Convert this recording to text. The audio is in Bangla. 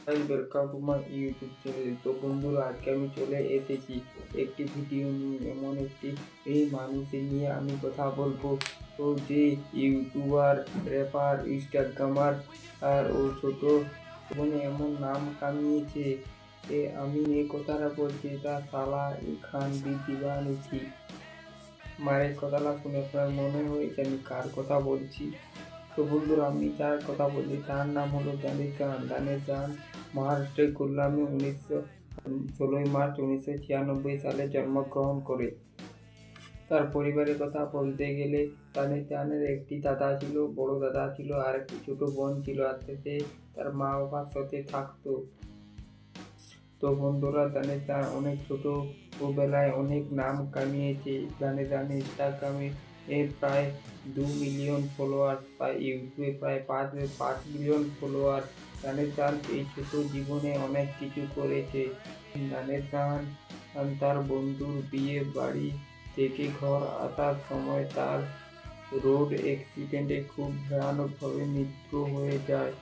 Welcome to my YouTube channel. তো বন্ধুরা, আজকে আমি চলে এসেছি একটি ভিডিও নিয়ে। এমন একটি মানুষের নিয়ে আমি কথা বলবো, তো যে ইউটিউবার, র্যাপার, ইনস্টাগ্রামার আর ও ছোট জীবনে এমন নাম কামিয়েছে। আমি এই কথাটা বলছি, তার শালা খান দিবানিছি। মায়ের কথাটা শুনে আপনার মনে হয়েছে আমি কার কথা বলছি। তো বন্ধুরা, আমি যার কথা বলছি তার নাম হলো দানিশ খান। দানিশ খান মহারাষ্ট্রের কুল্লামে 16 মার্চ 1996 সালে জন্মগ্রহণ করে। তার পরিবারের কথা বলতে গেলে দানিশ খানের একটি দাদা ছিল, বড় দাদা ছিল, আর একটি ছোট বোন ছিল, আর সে তার মা বাবার সাথে থাকতো। তো বন্ধুরা, দানিশ খান অনেক ছোটবেলায় অনেক নাম কামিয়েছে। দানিশ খান ইনস্টাগ্রামে প্রায় 2 মিলিয়ন ফলোয়ার্স, প্রায় ইউটিউবে প্রায় 5 মিলিয়ন ফলোয়ার। দানিশ খান এই ছোট জীবনে অনেক কিছু করেছে। দানিশ খান তার বন্ধুর বিয়ে বাড়ি থেকে ঘর আসার সময় তার রোড অ্যাক্সিডেন্টে খুব ভয়ানকভাবে মৃত্যু হয়ে যায়।